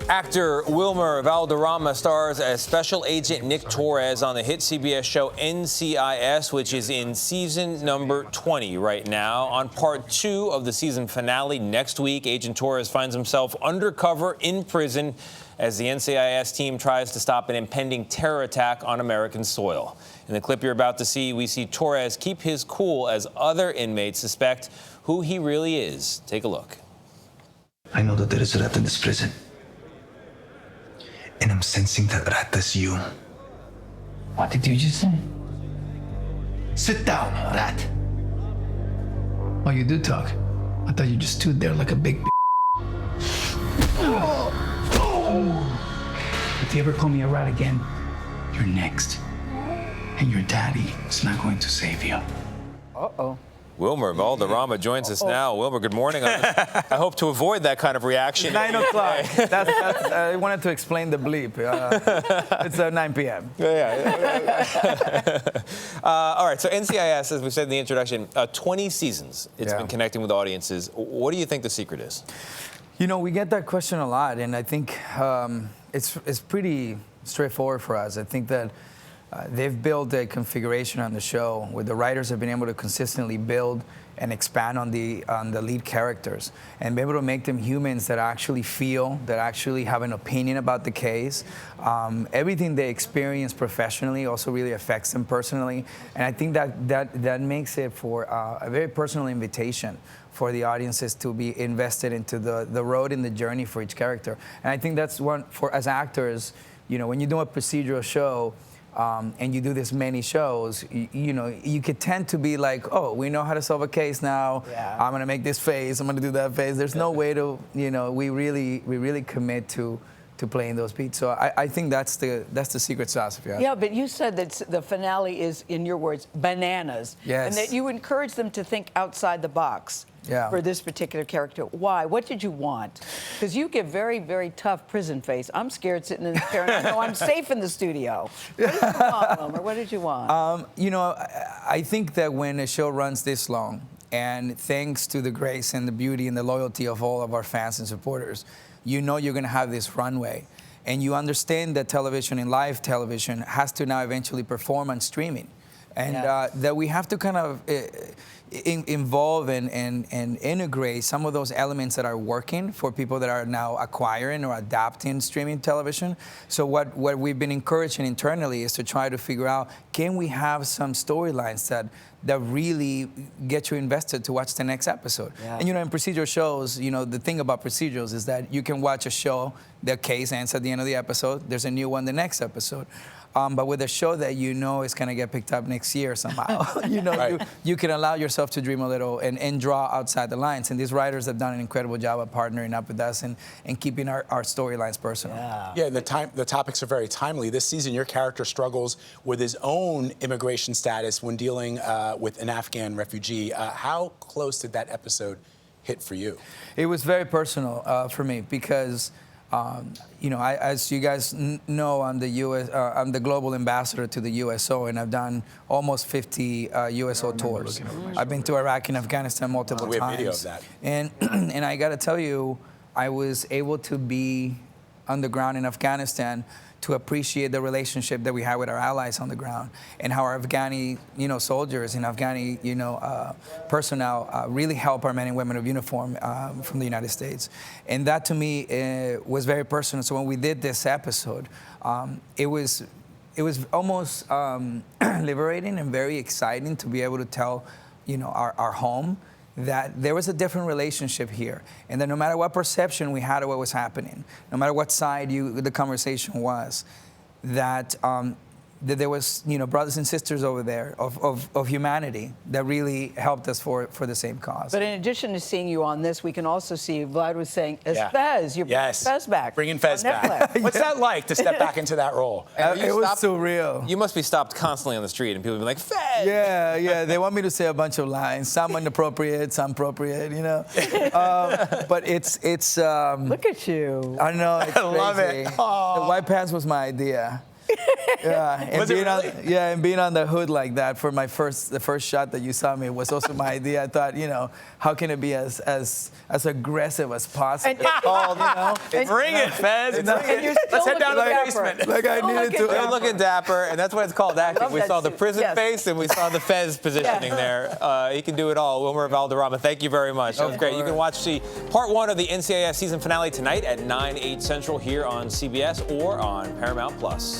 Actor Wilmer Valderrama stars as Special Agent Nick Torres on the hit CBS show NCIS, which is in season number 20 right now. On part 2 of the season finale next week, Agent Torres finds himself undercover in prison as the NCIS team tries to stop an impending terror attack on American soil. In the clip you're about to see, we see Torres keep his cool as other inmates suspect who he really is. Take a look. I know that there is a rat in this prison. And I'm sensing that rat is you. What did you just say? Sit down, rat. Oh, you do talk. I thought you just stood there like a big If you ever call me a rat again, you're next. And your daddy is not going to save you. Uh-oh. Wilmer Valderrama joins us now. Wilmer, good morning. I hope to avoid that kind of reaction. 9 o'clock. I wanted to explain the bleep. It's 9 p.m. All right, so NCIS, as we said in the introduction, 20 seasons it's been connecting with audiences. What do you think the secret is? You know, we get that question a lot, and I think it's pretty straightforward for us. I think that they've built a configuration on the show where the writers have been able to consistently build and expand on the lead characters and be able to make them humans that actually feel, that actually have an opinion about the case. Everything they experience professionally also really affects them personally, and I think that makes it for a very personal invitation for the audiences to be invested into the road and the journey for each character. And I think that's one for as actors. You know, when you do a procedural show. And you do this many shows, you know, you could tend to be like, oh, we know how to solve a case now. Yeah. I'm going to make this face. I'm going to do that face. There's no way to, you know, we really commit to playing those beats. So I think that's the secret sauce, if you ask. Yeah, but you said that the finale is, in your words, bananas. Yes. And that you encourage them to think outside the box. Yeah. For this particular character. Why? What did you want? Because you give very, very tough prison face. I'm scared sitting in the chair, and I know I'm safe in the studio. What did you want, Wilmer? What did you want? You know, I think that when a show runs this long, and thanks to the grace and the beauty and the loyalty of all of our fans and supporters, you know you're going to have this runway. And you understand that television and live television has to now eventually perform on streaming. And that we have to kind of involve and integrate some of those elements that are working for people that are now acquiring or adapting streaming television. So what we've been encouraging internally is to try to figure out, can we have some storylines that really get you invested to watch the next episode? Yeah. And you know, in procedural shows, you know, the thing about procedurals is that you can watch a show, the case ends at the end of the episode, there's a new one the next episode. But with a show that you know is going to get picked up next year somehow, you know, you can allow yourself to dream a little and draw outside the lines. And these writers have done an incredible job of partnering up with us and keeping our storylines personal. Yeah, and the topics are very timely. This season, your character struggles with his own immigration status when dealing with an Afghan refugee. How close did that episode hit for you? It was very personal for me because you know, as you guys know, I'm the global ambassador to the USO, and I've done almost 50 USO tours. I've been to Iraq and Afghanistan multiple times. We have video of that. And I got to tell you, I was able to be on the ground in Afghanistan to appreciate the relationship that we have with our allies on the ground, and how our Afghani, you know, soldiers and Afghani, you know, personnel really help our men and women of uniform from the United States. And that to me was very personal. So when we did this episode, it was almost liberating and very exciting to be able to tell, you know, our home that there was a different relationship here, and that no matter what perception we had of what was happening, no matter what side the conversation was, that that there was, you know, brothers and sisters over there of humanity that really helped us for the same cause. But in addition to seeing you on this, we can also see, Vlad was saying, as Fez, you're bringing Fez back. Bringing Fez back. What's that like to step back into that role? It was surreal. You must be stopped constantly on the street, and people be like, Fez! Yeah. They want me to say a bunch of lines, some inappropriate, some appropriate, you know. But it's. Look at you. I know. It's I love crazy. it. Aww. The white pants was my idea. Yeah, and Was it being really? and being on the hood like that for the first shot that you saw me was also my idea. I thought, how can it be as aggressive as possible? And- Called, Bring it, Fez. And you're still Let's head down to the looking basement. dapper. Like I Still needed looking to. You're looking dapper, and that's what it's called acting. love We that saw the suit. prison Yes. face, and we saw the Fez positioning there. He can do it all. Wilmer Valderrama, thank you very much. That was great. You can watch the part 1 of the NCIS season finale tonight at 9/8 Central here on CBS or on Paramount Plus.